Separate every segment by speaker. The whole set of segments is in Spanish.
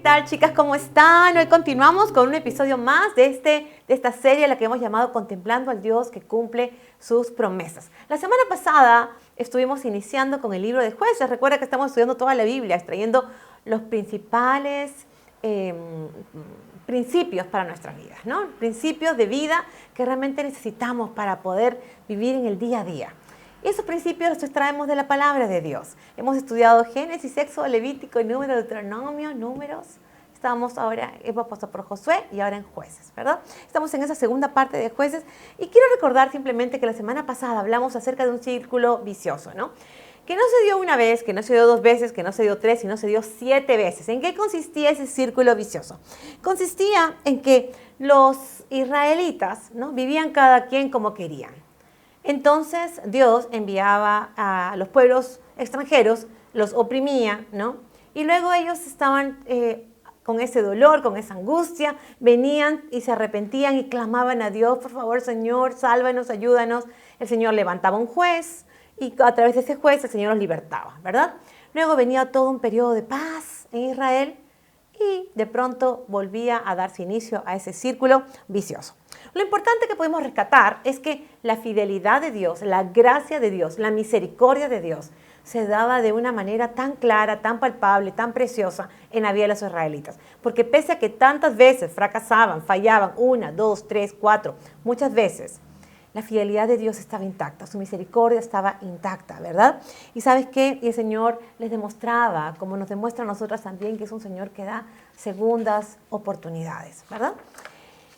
Speaker 1: tal, chicas? ¿Cómo están? Hoy continuamos con un episodio más de esta serie a la que hemos llamado Contemplando al Dios que cumple sus promesas. La semana pasada estuvimos iniciando con el libro de Jueces. Recuerda que estamos estudiando toda la Biblia, extrayendo los principales principios para nuestras vidas, ¿no? Principios de vida que realmente necesitamos para poder vivir en el día a día. Y esos principios los extraemos de la palabra de Dios. Hemos estudiado Génesis, Éxodo, Levítico, Número, Deuteronomio, Números. Hemos pasado por Josué y ahora en Jueces, ¿verdad? Estamos en esa segunda parte de Jueces y quiero recordar simplemente que la semana pasada hablamos acerca de un círculo vicioso, ¿no? Que no se dio una vez, que no se dio dos veces, que no se dio tres, sino se dio 7 veces. ¿En qué consistía ese círculo vicioso? Consistía en que los israelitas, ¿no?, vivían cada quien como querían. Entonces Dios enviaba a los pueblos extranjeros, los oprimía, ¿no? Y luego ellos estaban con ese dolor, con esa angustia, venían y se arrepentían y clamaban a Dios: por favor, Señor, sálvanos, ayúdanos. El Señor levantaba un juez y a través de ese juez el Señor los libertaba, ¿verdad? Luego venía todo un periodo de paz en Israel y de pronto volvía a darse inicio a ese círculo vicioso. Lo importante que podemos rescatar es que la fidelidad de Dios, la gracia de Dios, la misericordia de Dios se daba de una manera tan clara, tan palpable, tan preciosa en la vida de los israelitas. Porque pese a que tantas veces fracasaban, fallaban, 1, 2, 3, 4, muchas veces, la fidelidad de Dios estaba intacta, su misericordia estaba intacta, ¿verdad? Y ¿sabes qué? Y el Señor les demostraba, como nos demuestra a nosotras también, que es un Señor que da segundas oportunidades, ¿verdad?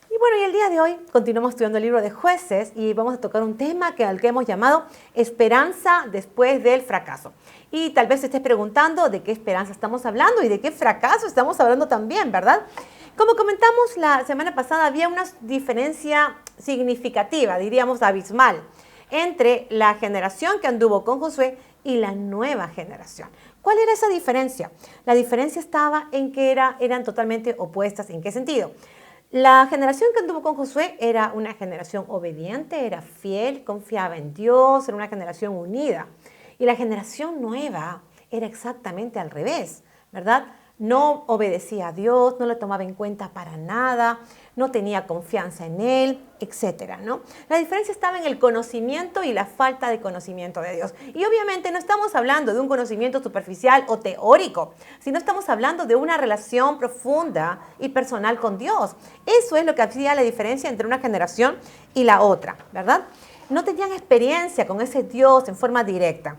Speaker 1: Y bueno, y el día de hoy continuamos estudiando el libro de Jueces y vamos a tocar un tema al que hemos llamado esperanza después del fracaso. Y tal vez te estés preguntando de qué esperanza estamos hablando y de qué fracaso estamos hablando también, ¿verdad? Como comentamos la semana pasada, había una diferencia significativa, diríamos abismal, entre la generación que anduvo con Josué y la nueva generación. ¿Cuál era esa diferencia? La diferencia estaba en que eran totalmente opuestas. ¿En qué sentido? La generación que anduvo con Josué era una generación obediente, era fiel, confiaba en Dios, era una generación unida. Y la generación nueva era exactamente al revés, ¿verdad? No obedecía a Dios, no lo tomaba en cuenta para nada, no tenía confianza en Él, etcétera, ¿no? La diferencia estaba en el conocimiento y la falta de conocimiento de Dios. Y obviamente no estamos hablando de un conocimiento superficial o teórico, sino estamos hablando de una relación profunda y personal con Dios. Eso es lo que hacía la diferencia entre una generación y la otra, ¿verdad? No tenían experiencia con ese Dios en forma directa.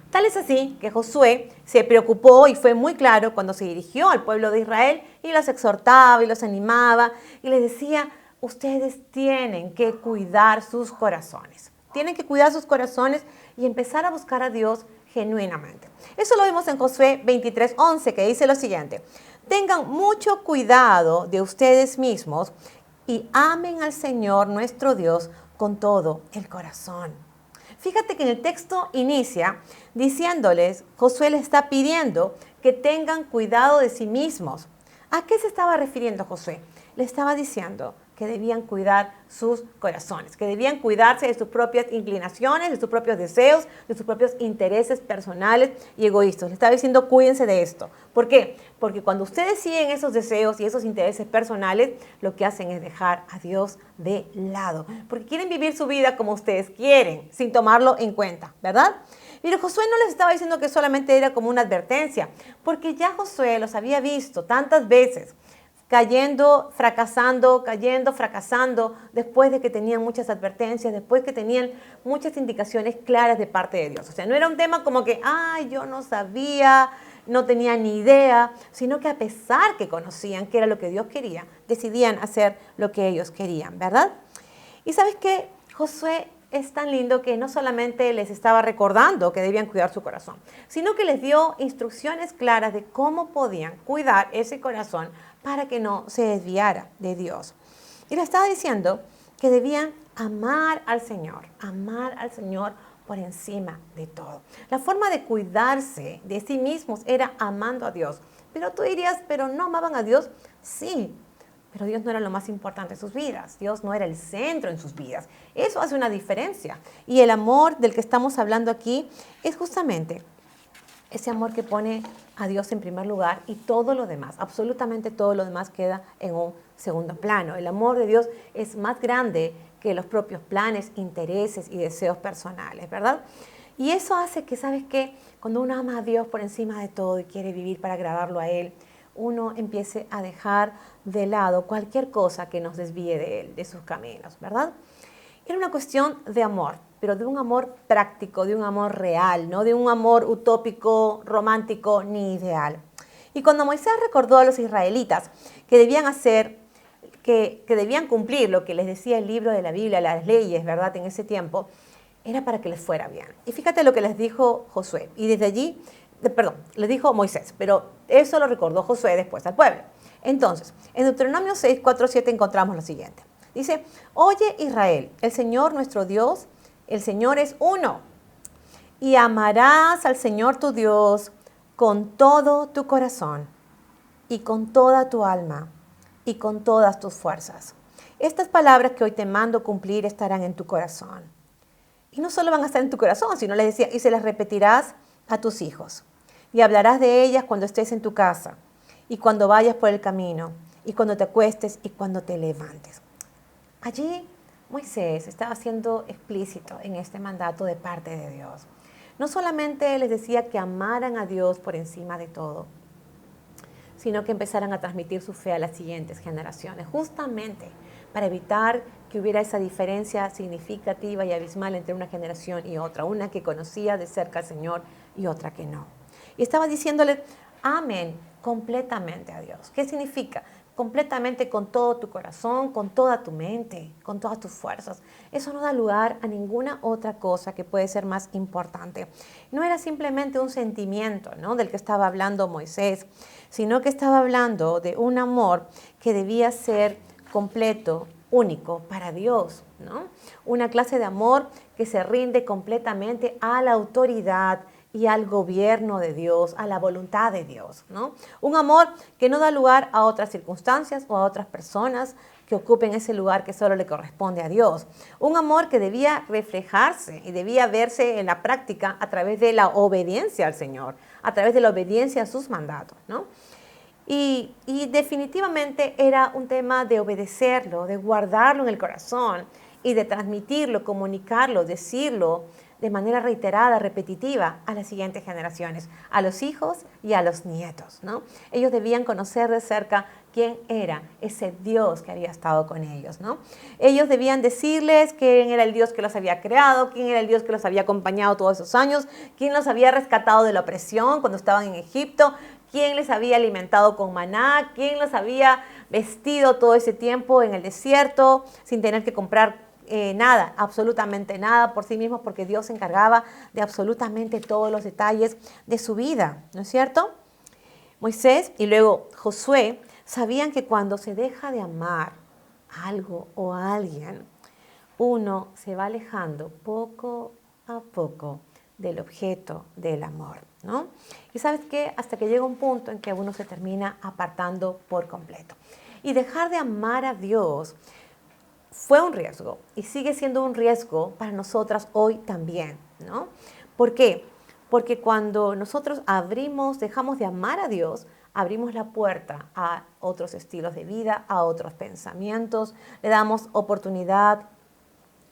Speaker 1: Tal es así que Josué se preocupó y fue muy claro cuando se dirigió al pueblo de Israel y los exhortaba y los animaba y les decía: ustedes tienen que cuidar sus corazones. Tienen que cuidar sus corazones y empezar a buscar a Dios genuinamente. Eso lo vemos en Josué 23:11, que dice lo siguiente: tengan mucho cuidado de ustedes mismos y amen al Señor nuestro Dios con todo el corazón. Fíjate que en el texto inicia diciéndoles, Josué les está pidiendo que tengan cuidado de sí mismos. ¿A qué se estaba refiriendo Josué? Le estaba diciendo que debían cuidar sus corazones, que debían cuidarse de sus propias inclinaciones, de sus propios deseos, de sus propios intereses personales y egoístas. Le estaba diciendo: cuídense de esto. ¿Por qué? Porque cuando ustedes siguen esos deseos y esos intereses personales, lo que hacen es dejar a Dios de lado, porque quieren vivir su vida como ustedes quieren, sin tomarlo en cuenta, ¿verdad? Pero Josué no les estaba diciendo que solamente era como una advertencia, porque ya Josué los había visto tantas veces cayendo, fracasando, después de que tenían muchas advertencias, después que tenían muchas indicaciones claras de parte de Dios. O sea, no era un tema como que, yo no sabía, no tenía ni idea, sino que a pesar que conocían qué era lo que Dios quería, decidían hacer lo que ellos querían, ¿verdad? Y ¿sabes qué? Josué es tan lindo que no solamente les estaba recordando que debían cuidar su corazón, sino que les dio instrucciones claras de cómo podían cuidar ese corazón para que no se desviara de Dios. Y le estaba diciendo que debían amar al Señor por encima de todo. La forma de cuidarse de sí mismos era amando a Dios. Pero tú dirías, ¿pero no amaban a Dios? Sí, pero Dios no era lo más importante en sus vidas. Dios no era el centro en sus vidas. Eso hace una diferencia. Y el amor del que estamos hablando aquí es justamente ese amor que pone a Dios en primer lugar y todo lo demás, absolutamente todo lo demás queda en un segundo plano. El amor de Dios es más grande que los propios planes, intereses y deseos personales, ¿verdad? Y eso hace que, ¿sabes qué? Cuando uno ama a Dios por encima de todo y quiere vivir para agradarlo a Él, uno empiece a dejar de lado cualquier cosa que nos desvíe de Él, de sus caminos, ¿verdad? Era una cuestión de amor, pero de un amor práctico, de un amor real, no de un amor utópico, romántico ni ideal. Y cuando Moisés recordó a los israelitas que debían hacer, que debían cumplir lo que les decía el libro de la Biblia, las leyes, ¿verdad? En ese tiempo, era para que les fuera bien. Y fíjate lo que les dijo Josué. Y desde allí, les dijo Moisés, pero eso lo recordó Josué después al pueblo. Entonces, en Deuteronomio 6, 4, 7 encontramos lo siguiente. Dice, oye Israel, el Señor nuestro Dios, el Señor es uno. Y amarás al Señor tu Dios con todo tu corazón y con toda tu alma y con todas tus fuerzas. Estas palabras que hoy te mando cumplir estarán en tu corazón. Y no solo van a estar en tu corazón, sino les decía, y se las repetirás a tus hijos. Y hablarás de ellas cuando estés en tu casa, y cuando vayas por el camino, y cuando te acuestes, y cuando te levantes. Allí Moisés estaba siendo explícito en este mandato de parte de Dios. No solamente les decía que amaran a Dios por encima de todo, sino que empezaran a transmitir su fe a las siguientes generaciones, justamente para evitar que hubiera esa diferencia significativa y abismal entre una generación y otra, una que conocía de cerca al Señor y otra que no. Y estaba diciéndole, amen completamente a Dios. ¿Qué significa? Completamente con todo tu corazón, con toda tu mente, con todas tus fuerzas. Eso no da lugar a ninguna otra cosa que puede ser más importante. No era simplemente un sentimiento, ¿no?, del que estaba hablando Moisés, sino que estaba hablando de un amor que debía ser completo, único para Dios, ¿no? Una clase de amor que se rinde completamente a la autoridad y al gobierno de Dios, a la voluntad de Dios, ¿no? Un amor que no da lugar a otras circunstancias o a otras personas que ocupen ese lugar que solo le corresponde a Dios. Un amor que debía reflejarse y debía verse en la práctica a través de la obediencia al Señor, a través de la obediencia a sus mandatos, ¿no? Y definitivamente era un tema de obedecerlo, de guardarlo en el corazón y de transmitirlo, comunicarlo, decirlo de manera reiterada, repetitiva a las siguientes generaciones, a los hijos y a los nietos, ¿no? Ellos debían conocer de cerca quién era ese Dios que había estado con ellos, ¿no? Ellos debían decirles quién era el Dios que los había creado, quién era el Dios que los había acompañado todos esos años, quién los había rescatado de la opresión cuando estaban en Egipto, quién les había alimentado con maná, quién los había vestido todo ese tiempo en el desierto sin tener que comprar nada, absolutamente nada por sí mismos, porque Dios se encargaba de absolutamente todos los detalles de su vida, ¿no es cierto? Moisés y luego Josué sabían que cuando se deja de amar algo o a alguien, uno se va alejando poco a poco del objeto del amor, ¿no? Y ¿sabes qué? Hasta que llega un punto en que uno se termina apartando por completo. Y dejar de amar a Dios fue un riesgo y sigue siendo un riesgo para nosotras hoy también, ¿no? ¿Por qué? Porque cuando nosotros dejamos de amar a Dios, abrimos la puerta a otros estilos de vida, a otros pensamientos, le damos oportunidad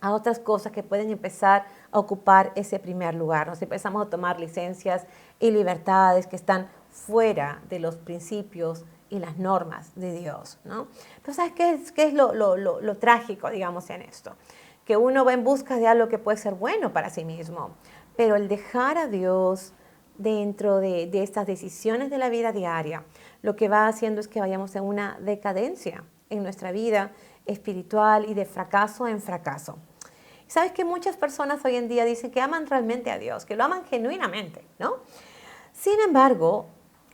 Speaker 1: a otras cosas que pueden empezar a ocupar ese primer lugar. Nos empezamos a tomar licencias y libertades que están fuera de los principios y las normas de Dios, ¿no? Entonces, ¿sabes qué es lo trágico, digamos, en esto? Que uno va en busca de algo que puede ser bueno para sí mismo, pero el dejar a Dios dentro de estas decisiones de la vida diaria, lo que va haciendo es que vayamos en una decadencia en nuestra vida espiritual y de fracaso en fracaso. ¿Sabes que muchas personas hoy en día dicen que aman realmente a Dios, que lo aman genuinamente, ¿no? Sin embargo,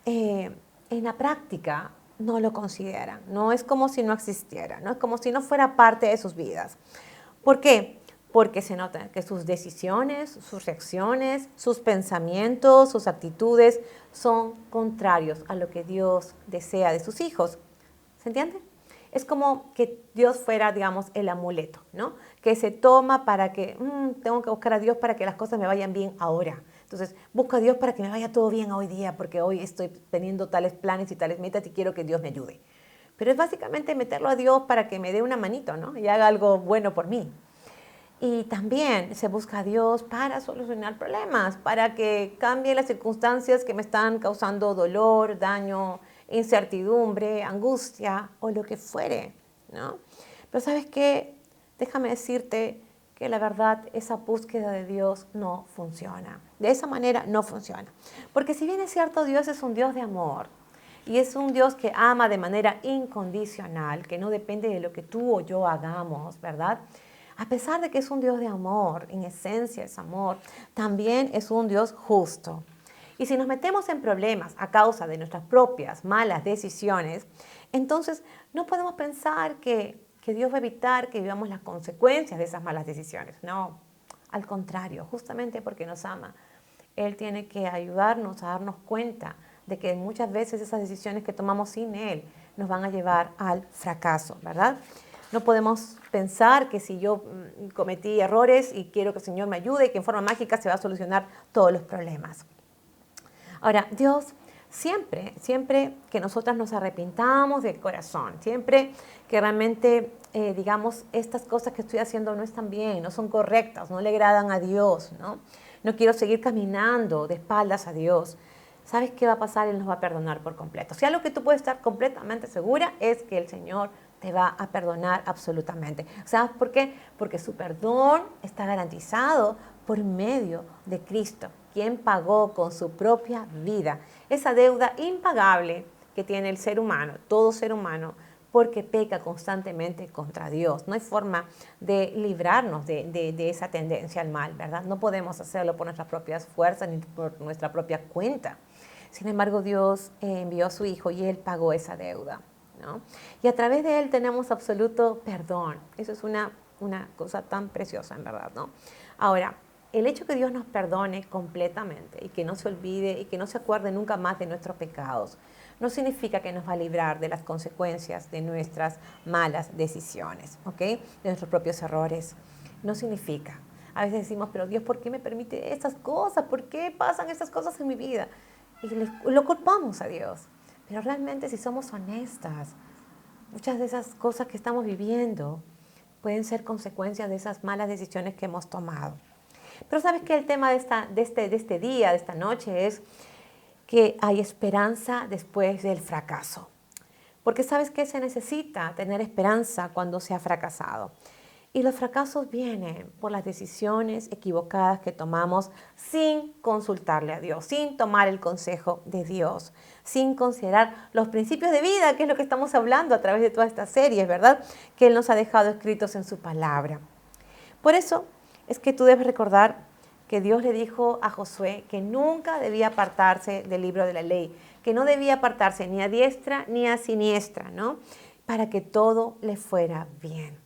Speaker 1: en la práctica no lo consideran, no es como si no existiera, no es como si no fuera parte de sus vidas. ¿Por qué? Porque se nota que sus decisiones, sus reacciones, sus pensamientos, sus actitudes son contrarios a lo que Dios desea de sus hijos. ¿Se entiende? Es como que Dios fuera, digamos, el amuleto, ¿no? Que se toma para que, tengo que buscar a Dios para que las cosas me vayan bien ahora. Entonces, busco a Dios para que me vaya todo bien hoy día, porque hoy estoy teniendo tales planes y tales metas y quiero que Dios me ayude. Pero es básicamente meterlo a Dios para que me dé una manito, ¿no? Y haga algo bueno por mí. Y también se busca a Dios para solucionar problemas, para que cambie las circunstancias que me están causando dolor, daño, incertidumbre, angustia o lo que fuere, ¿no? Pero ¿sabes qué? Déjame decirte que la verdad, esa búsqueda de Dios no funciona. De esa manera no funciona. Porque si bien es cierto, Dios es un Dios de amor y es un Dios que ama de manera incondicional, que no depende de lo que tú o yo hagamos, ¿verdad? A pesar de que es un Dios de amor, en esencia es amor, también es un Dios justo. Y si nos metemos en problemas a causa de nuestras propias malas decisiones, entonces no podemos pensar que Dios va a evitar que vivamos las consecuencias de esas malas decisiones. No, al contrario, justamente porque nos ama, Él tiene que ayudarnos a darnos cuenta de que muchas veces esas decisiones que tomamos sin Él nos van a llevar al fracaso, ¿verdad? No podemos pensar que si yo cometí errores y quiero que el Señor me ayude y que en forma mágica se va a solucionar todos los problemas. Ahora, Dios siempre que nosotras nos arrepintamos de corazón, siempre que realmente digamos, estas cosas que estoy haciendo no están bien, no son correctas, no le agradan a Dios, ¿no? No quiero seguir caminando de espaldas a Dios. ¿Sabes qué va a pasar? Él nos va a perdonar por completo. O sea, lo que tú puedes estar completamente segura es que el Señor te va a perdonar absolutamente. ¿Sabes por qué? Porque su perdón está garantizado por medio de Cristo, quien pagó con su propia vida esa deuda impagable que tiene el ser humano, todo ser humano, porque peca constantemente contra Dios. No hay forma de librarnos de esa tendencia al mal, ¿verdad? No podemos hacerlo por nuestras propias fuerzas ni por nuestra propia cuenta. Sin embargo, Dios envió a su Hijo y Él pagó esa deuda, ¿no? Y a través de Él tenemos absoluto perdón. Eso es una cosa tan preciosa, en verdad, ¿no? Ahora, el hecho que Dios nos perdone completamente y que no se olvide y que no se acuerde nunca más de nuestros pecados, no significa que nos va a librar de las consecuencias de nuestras malas decisiones, ¿ok? De nuestros propios errores. No significa. A veces decimos, pero Dios, ¿por qué me permite estas cosas? ¿Por qué pasan estas cosas en mi vida? Y lo culpamos a Dios. Pero realmente, si somos honestas, muchas de esas cosas que estamos viviendo pueden ser consecuencias de esas malas decisiones que hemos tomado. Pero ¿sabes qué? El tema de este día, de esta noche, es que hay esperanza después del fracaso. Porque ¿sabes qué? Se necesita tener esperanza cuando se ha fracasado. Y los fracasos vienen por las decisiones equivocadas que tomamos sin consultarle a Dios, sin tomar el consejo de Dios, sin considerar los principios de vida, que es lo que estamos hablando a través de todas estas series, ¿verdad? Que Él nos ha dejado escritos en su palabra. Por eso es que tú debes recordar que Dios le dijo a Josué que nunca debía apartarse del libro de la ley, que no debía apartarse ni a diestra ni a siniestra, ¿no? Para que todo le fuera bien.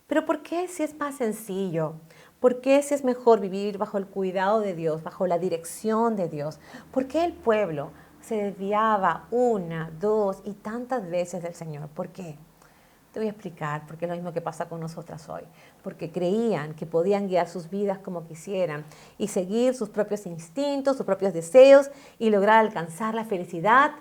Speaker 1: Pero ¿por qué si es más sencillo? ¿Por qué si es mejor vivir bajo el cuidado de Dios, bajo la dirección de Dios? ¿Por qué el pueblo se desviaba una, dos y tantas veces del Señor? ¿Por qué? Te voy a explicar, porque es lo mismo que pasa con nosotras hoy. Porque creían que podían guiar sus vidas como quisieran y seguir sus propios instintos, sus propios deseos y lograr alcanzar la felicidad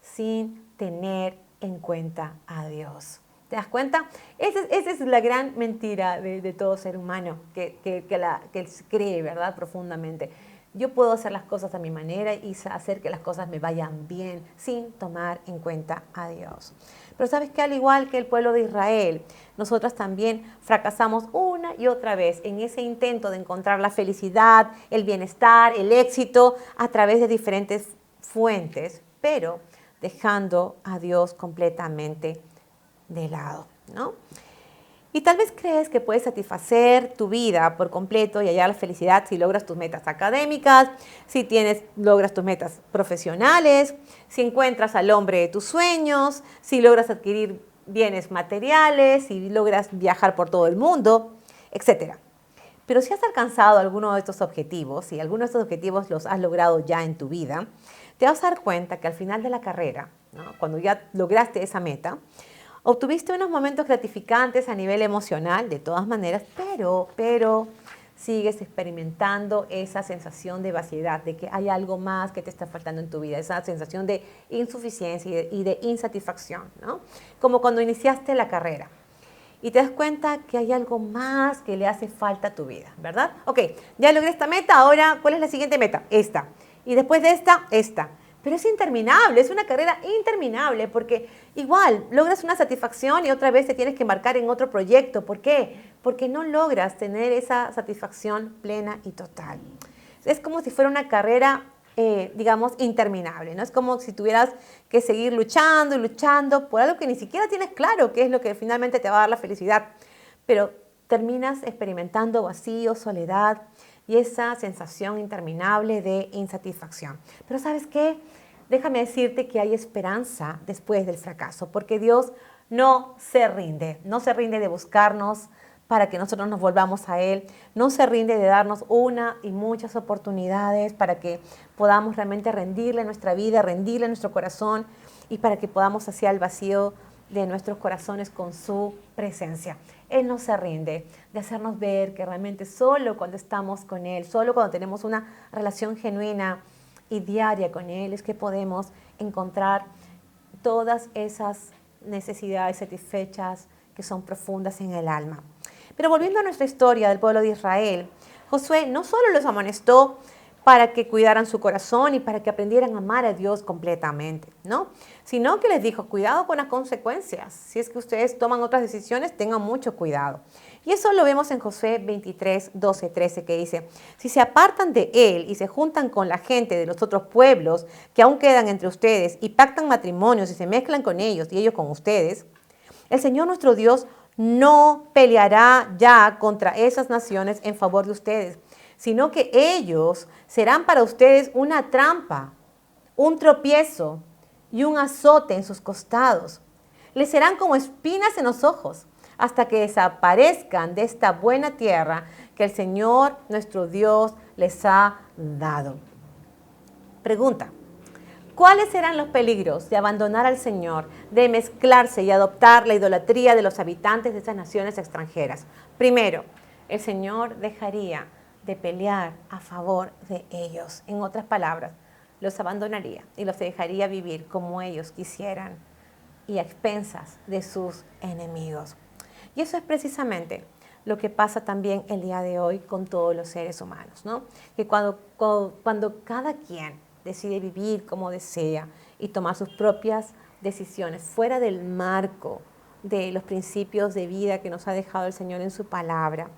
Speaker 1: sin tener en cuenta a Dios. ¿Te das cuenta? Esa es la gran mentira de todo ser humano que cree, ¿verdad? Profundamente. Yo puedo hacer las cosas a mi manera y hacer que las cosas me vayan bien sin tomar en cuenta a Dios. Pero sabes que al igual que el pueblo de Israel, nosotras también fracasamos una y otra vez en ese intento de encontrar la felicidad, el bienestar, el éxito a través de diferentes fuentes, pero dejando a Dios completamente de lado, ¿no? Y tal vez crees que puedes satisfacer tu vida por completo y hallar la felicidad si logras tus metas académicas, si logras tus metas profesionales, si encuentras al hombre de tus sueños, si logras adquirir bienes materiales, si logras viajar por todo el mundo, etc. Pero si has alcanzado alguno de estos objetivos, si alguno de estos objetivos los has logrado ya en tu vida, te vas a dar cuenta que al final de la carrera, ¿no? Cuando ya lograste esa meta, obtuviste unos momentos gratificantes a nivel emocional, de todas maneras, pero sigues experimentando esa sensación de vaciedad, de que hay algo más que te está faltando en tu vida, esa sensación de insuficiencia y de insatisfacción, ¿no? Como cuando iniciaste la carrera y te das cuenta que hay algo más que le hace falta a tu vida, ¿verdad? Ok, ya logré esta meta, ahora, ¿cuál es la siguiente meta? Esta. Y después de esta, esta. Pero es interminable, es una carrera interminable porque igual logras una satisfacción y otra vez te tienes que embarcar en otro proyecto. ¿Por qué? Porque no logras tener esa satisfacción plena y total. Es como si fuera una carrera, digamos, interminable, ¿no? Es como si tuvieras que seguir luchando y luchando por algo que ni siquiera tienes claro qué es lo que finalmente te va a dar la felicidad. Pero terminas experimentando vacío, soledad y esa sensación interminable de insatisfacción. Pero ¿sabes qué? Déjame decirte que hay esperanza después del fracaso, porque Dios no se rinde de buscarnos para que nosotros nos volvamos a Él, no se rinde de darnos una y muchas oportunidades para que podamos realmente rendirle nuestra vida, rendirle nuestro corazón y para que podamos saciar el vacío de nuestros corazones con su presencia. Él no se rinde de hacernos ver que realmente solo cuando estamos con Él, solo cuando tenemos una relación genuina y diaria con Él, es que podemos encontrar todas esas necesidades satisfechas que son profundas en el alma. Pero volviendo a nuestra historia del pueblo de Israel, Josué no solo los amonestó para que cuidaran su corazón y para que aprendieran a amar a Dios completamente, ¿no? Sino que les dijo, cuidado con las consecuencias. Si es que ustedes toman otras decisiones, tengan mucho cuidado. Y eso lo vemos en Josué 23, 12, 13, que dice, si se apartan de él y se juntan con la gente de los otros pueblos que aún quedan entre ustedes y pactan matrimonios y se mezclan con ellos y ellos con ustedes, el Señor nuestro Dios no peleará ya contra esas naciones en favor de ustedes, sino que ellos serán para ustedes una trampa, un tropiezo y un azote en sus costados. Les serán como espinas en los ojos hasta que desaparezcan de esta buena tierra que el Señor nuestro Dios les ha dado. Pregunta. ¿Cuáles serán los peligros de abandonar al Señor, de mezclarse y adoptar la idolatría de los habitantes de estas naciones extranjeras? Primero, el Señor dejaría de pelear a favor de ellos. En otras palabras, los abandonaría y los dejaría vivir como ellos quisieran y a expensas de sus enemigos. Y eso es precisamente lo que pasa también el día de hoy con todos los seres humanos, ¿no? Que cuando cada quien decide vivir como desea y tomar sus propias decisiones fuera del marco de los principios de vida que nos ha dejado el Señor en su palabra,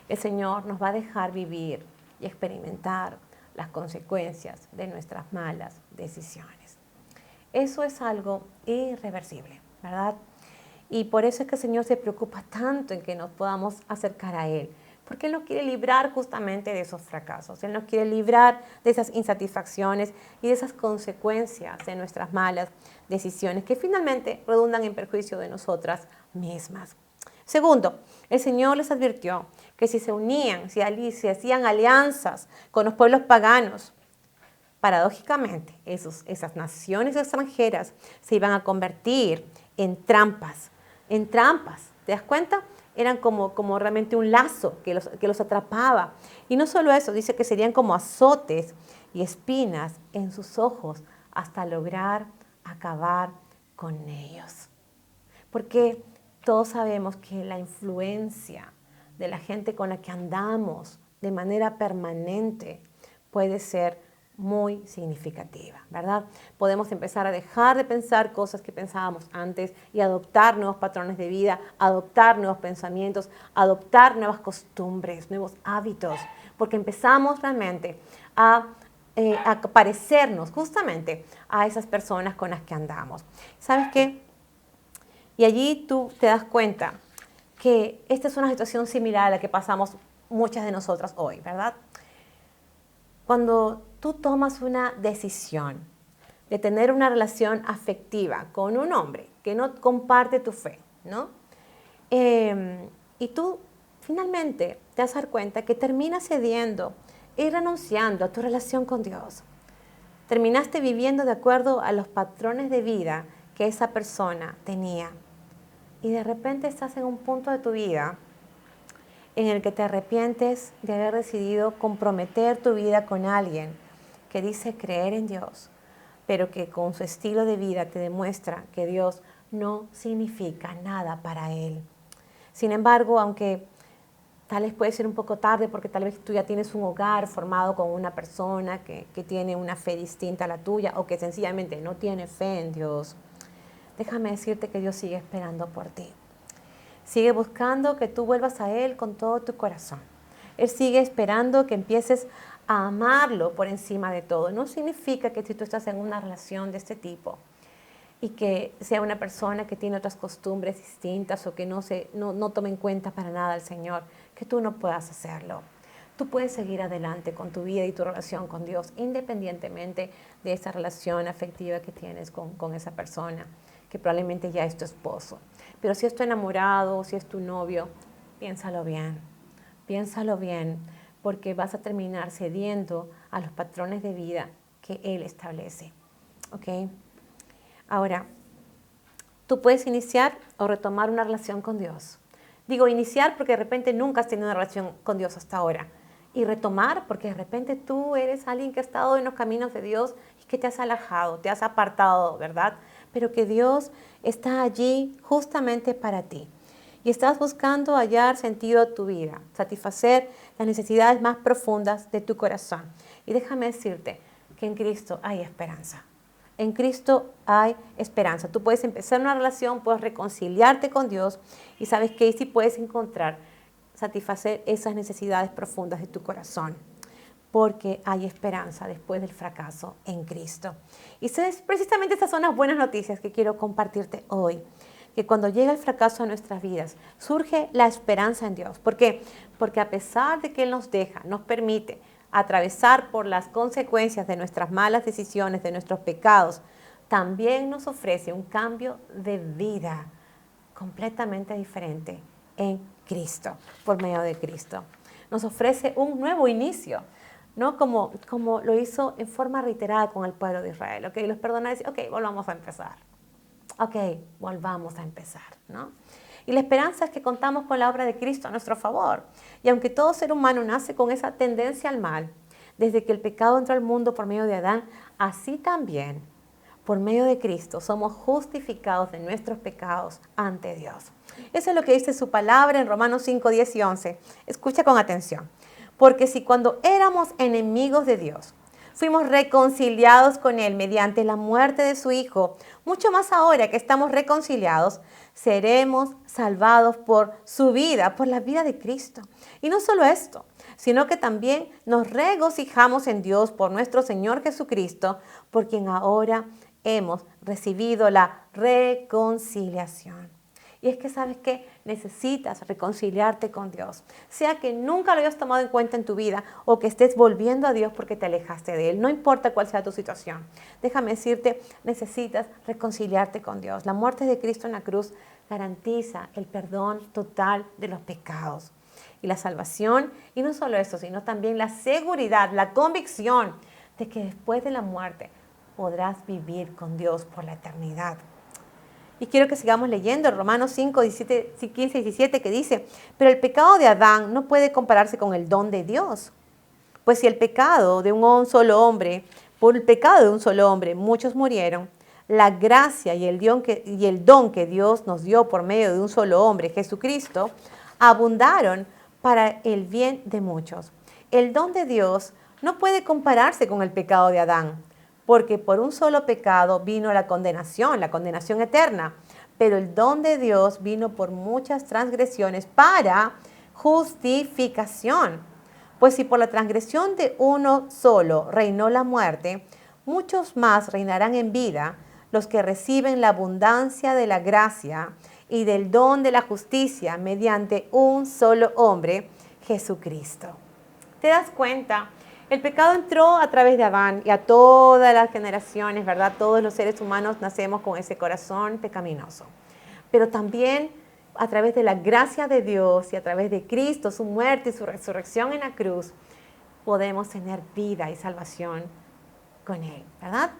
Speaker 1: el Señor nos va a dejar vivir y experimentar las consecuencias de nuestras malas decisiones. Eso es algo irreversible, ¿verdad? Y por eso es que el Señor se preocupa tanto en que nos podamos acercar a Él, porque Él nos quiere librar justamente de esos fracasos. Él nos quiere librar de esas insatisfacciones y de esas consecuencias de nuestras malas decisiones que finalmente redundan en perjuicio de nosotras mismas. Segundo, el Señor les advirtió que si se unían, si hacían alianzas con los pueblos paganos, paradójicamente esas naciones extranjeras se iban a convertir en trampas. ¿Te das cuenta? Eran como realmente un lazo que los atrapaba. Y no solo eso, dice que serían como azotes y espinas en sus ojos hasta lograr acabar con ellos. Porque todos sabemos que la influencia de la gente con la que andamos de manera permanente puede ser muy significativa, ¿verdad? Podemos empezar a dejar de pensar cosas que pensábamos antes y adoptar nuevos patrones de vida, adoptar nuevos pensamientos, adoptar nuevas costumbres, nuevos hábitos, porque empezamos realmente a parecernos justamente a esas personas con las que andamos. ¿Sabes qué? Y allí tú te das cuenta que esta es una situación similar a la que pasamos muchas de nosotras hoy, ¿verdad? Cuando tú tomas una decisión de tener una relación afectiva con un hombre que no comparte tu fe, ¿no? Y tú finalmente te vas a dar cuenta que terminas cediendo y renunciando a tu relación con Dios. Terminaste viviendo de acuerdo a los patrones de vida que esa persona tenía. Y de repente estás en un punto de tu vida en el que te arrepientes de haber decidido comprometer tu vida con alguien que dice creer en Dios, pero que con su estilo de vida te demuestra que Dios no significa nada para él. Sin embargo, aunque tal vez puede ser un poco tarde porque tal vez tú ya tienes un hogar formado con una persona que tiene una fe distinta a la tuya o que sencillamente no tiene fe en Dios, déjame decirte que Dios sigue esperando por ti. Sigue buscando que tú vuelvas a Él con todo tu corazón. Él sigue esperando que empieces a amarlo por encima de todo. No significa que si tú estás en una relación de este tipo y que sea una persona que tiene otras costumbres distintas o que no tome en cuenta para nada al Señor, que tú no puedas hacerlo. Tú puedes seguir adelante con tu vida y tu relación con Dios, independientemente de esa relación afectiva que tienes con esa persona, que probablemente ya es tu esposo. Pero si es tu enamorado, si es tu novio, piénsalo bien, porque vas a terminar cediendo a los patrones de vida que Él establece. ¿Ok? Ahora, tú puedes iniciar o retomar una relación con Dios. Digo iniciar porque de repente nunca has tenido una relación con Dios hasta ahora. Y retomar porque de repente tú eres alguien que ha estado en los caminos de Dios y que te has alejado, te has apartado, ¿verdad? Pero que Dios está allí justamente para ti. Y estás buscando hallar sentido a tu vida, satisfacer las necesidades más profundas de tu corazón. Y déjame decirte que en Cristo hay esperanza. En Cristo hay esperanza. Tú puedes empezar una relación, puedes reconciliarte con Dios y sabes que sí puedes encontrar, satisfacer esas necesidades profundas de tu corazón. Porque hay esperanza después del fracaso en Cristo. Y precisamente estas son las buenas noticias que quiero compartirte hoy. Que cuando llega el fracaso a nuestras vidas, surge la esperanza en Dios. ¿Por qué? Porque a pesar de que Él nos deja, nos permite atravesar por las consecuencias de nuestras malas decisiones, de nuestros pecados, también nos ofrece un cambio de vida completamente diferente en Cristo, por medio de Cristo. Nos ofrece un nuevo inicio, ¿no? Como lo hizo en forma reiterada con el pueblo de Israel. ¿Okay? Los perdona y dice, ok, volvamos a empezar. Ok, volvamos a empezar, ¿no? Y la esperanza es que contamos con la obra de Cristo a nuestro favor. Y aunque todo ser humano nace con esa tendencia al mal, desde que el pecado entró al mundo por medio de Adán, así también, por medio de Cristo, somos justificados de nuestros pecados ante Dios. Eso es lo que dice su palabra en Romanos 5, 10 y 11. Escucha con atención. Porque si cuando éramos enemigos de Dios, fuimos reconciliados con Él mediante la muerte de su Hijo, mucho más ahora que estamos reconciliados, seremos salvados por su vida, por la vida de Cristo. Y no solo esto, sino que también nos regocijamos en Dios por nuestro Señor Jesucristo, por quien ahora hemos recibido la reconciliación. Y es que, ¿sabes qué? Necesitas reconciliarte con Dios. Sea que nunca lo hayas tomado en cuenta en tu vida o que estés volviendo a Dios porque te alejaste de Él. No importa cuál sea tu situación. Déjame decirte, necesitas reconciliarte con Dios. La muerte de Cristo en la cruz garantiza el perdón total de los pecados y la salvación. Y no solo eso, sino también la seguridad, la convicción de que después de la muerte podrás vivir con Dios por la eternidad. Y quiero que sigamos leyendo Romanos 5, 15 y 17 que dice, pero el pecado de Adán no puede compararse con el don de Dios. Pues si el pecado de un solo hombre, por el pecado de un solo hombre, muchos murieron, la gracia y el don que Dios nos dio por medio de un solo hombre, Jesucristo, abundaron para el bien de muchos. El don de Dios no puede compararse con el pecado de Adán, porque por un solo pecado vino la condenación eterna, pero el don de Dios vino por muchas transgresiones para justificación. Pues si por la transgresión de uno solo reinó la muerte, muchos más reinarán en vida los que reciben la abundancia de la gracia y del don de la justicia mediante un solo hombre, Jesucristo. ¿Te das cuenta? El pecado entró a través de Adán y a todas las generaciones, ¿verdad? Todos los seres humanos nacemos con ese corazón pecaminoso. Pero también a través de la gracia de Dios y a través de Cristo, su muerte y su resurrección en la cruz, podemos tener vida y salvación con Él, ¿verdad?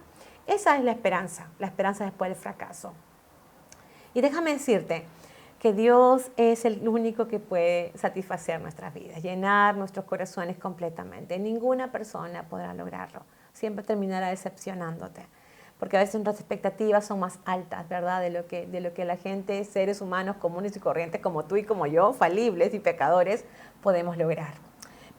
Speaker 1: Esa es la esperanza después del fracaso. Y déjame decirte que Dios es el único que puede satisfacer nuestras vidas, llenar nuestros corazones completamente. Ninguna persona podrá lograrlo. Siempre terminará decepcionándote. Porque a veces nuestras expectativas son más altas, ¿verdad? De lo que la gente, seres humanos comunes y corrientes como tú y como yo, falibles y pecadores, podemos lograr.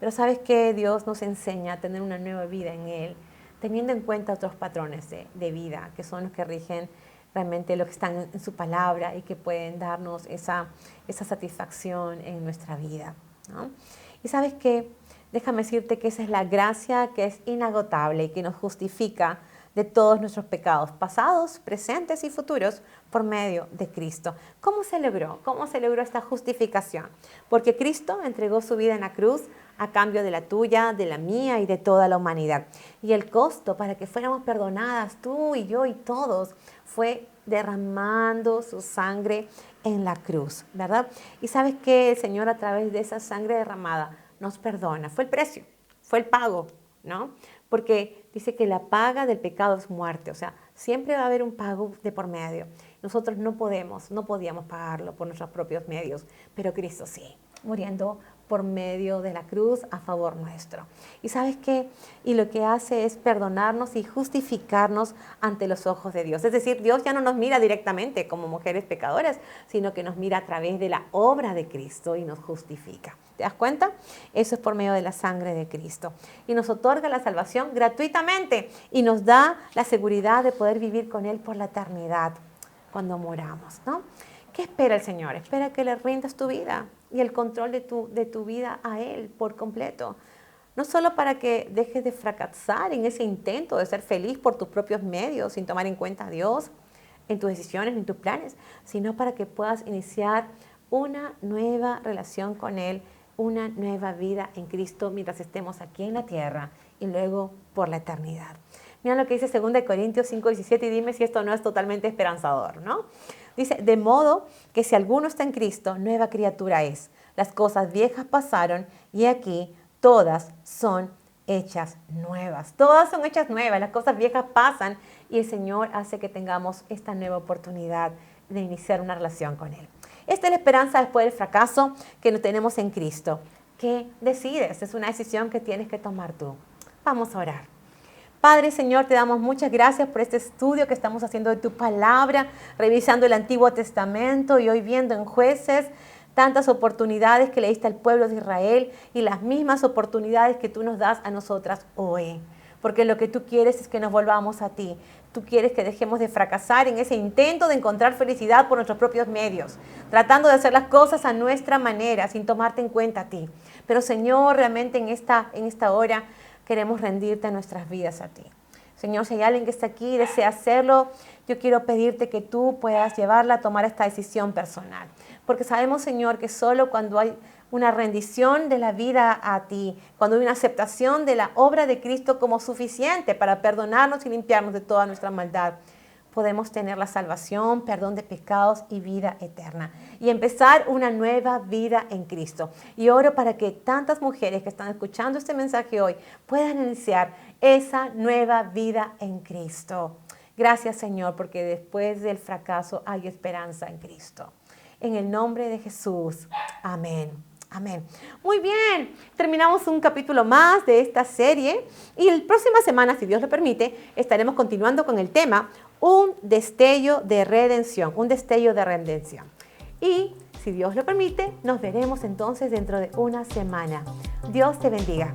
Speaker 1: Pero ¿sabes qué? Dios nos enseña a tener una nueva vida en Él, teniendo en cuenta otros patrones de vida, que son los que rigen realmente lo que están en su palabra y que pueden darnos esa satisfacción en nuestra vida, ¿no? Y ¿sabes qué? Déjame decirte que esa es la gracia que es inagotable y que nos justifica de todos nuestros pecados, pasados, presentes y futuros, por medio de Cristo. ¿Cómo se logró? ¿Cómo se logró esta justificación? Porque Cristo entregó su vida en la cruz a cambio de la tuya, de la mía y de toda la humanidad. Y el costo para que fuéramos perdonadas, tú y yo y todos, fue derramando su sangre en la cruz, ¿verdad? Y sabes que el Señor, a través de esa sangre derramada, nos perdona. Fue el precio, fue el pago, ¿no? Porque dice que la paga del pecado es muerte, o sea, siempre va a haber un pago de por medio. Nosotros no podíamos pagarlo por nuestros propios medios, pero Cristo sí, muriendo por medio de la cruz a favor nuestro. ¿Y sabes qué? Y lo que hace es perdonarnos y justificarnos ante los ojos de Dios. Es decir, Dios ya no nos mira directamente como mujeres pecadoras, sino que nos mira a través de la obra de Cristo y nos justifica. ¿Te das cuenta? Eso es por medio de la sangre de Cristo. Y nos otorga la salvación gratuitamente y nos da la seguridad de poder vivir con Él por la eternidad cuando moramos, ¿no? ¿Qué espera el Señor? Espera que le rindas tu vida y el control de tu vida a Él por completo. No solo para que dejes de fracasar en ese intento de ser feliz por tus propios medios, sin tomar en cuenta a Dios en tus decisiones, en tus planes, sino para que puedas iniciar una nueva relación con Él, una nueva vida en Cristo mientras estemos aquí en la tierra y luego por la eternidad. Mira lo que dice 2 Corintios 5:17 y dime si esto no es totalmente esperanzador, ¿no? Dice, de modo que si alguno está en Cristo, nueva criatura es. Las cosas viejas pasaron y aquí todas son hechas nuevas. Todas son hechas nuevas, las cosas viejas pasan y el Señor hace que tengamos esta nueva oportunidad de iniciar una relación con Él. Esta es la esperanza después del fracaso que no tenemos en Cristo. ¿Qué decides? Es una decisión que tienes que tomar tú. Vamos a orar. Padre, Señor, te damos muchas gracias por este estudio que estamos haciendo de tu palabra, revisando el Antiguo Testamento y hoy viendo en Jueces tantas oportunidades que le diste al pueblo de Israel y las mismas oportunidades que tú nos das a nosotras hoy. Porque lo que tú quieres es que nos volvamos a ti. Tú quieres que dejemos de fracasar en ese intento de encontrar felicidad por nuestros propios medios, tratando de hacer las cosas a nuestra manera, sin tomarte en cuenta a ti. Pero Señor, realmente en esta hora queremos rendirte nuestras vidas a ti. Señor, si hay alguien que está aquí y desea hacerlo, yo quiero pedirte que tú puedas llevarla a tomar esta decisión personal. Porque sabemos, Señor, que solo cuando hay una rendición de la vida a ti, cuando hay una aceptación de la obra de Cristo como suficiente para perdonarnos y limpiarnos de toda nuestra maldad, podemos tener la salvación, perdón de pecados y vida eterna. Y empezar una nueva vida en Cristo. Y oro para que tantas mujeres que están escuchando este mensaje hoy puedan iniciar esa nueva vida en Cristo. Gracias, Señor, porque después del fracaso hay esperanza en Cristo. En el nombre de Jesús. Amén. Amén. Muy bien, terminamos un capítulo más de esta serie y la próxima semana, si Dios lo permite, estaremos continuando con el tema un destello de redención, un destello de redención. Y si Dios lo permite, nos veremos entonces dentro de una semana. Dios te bendiga.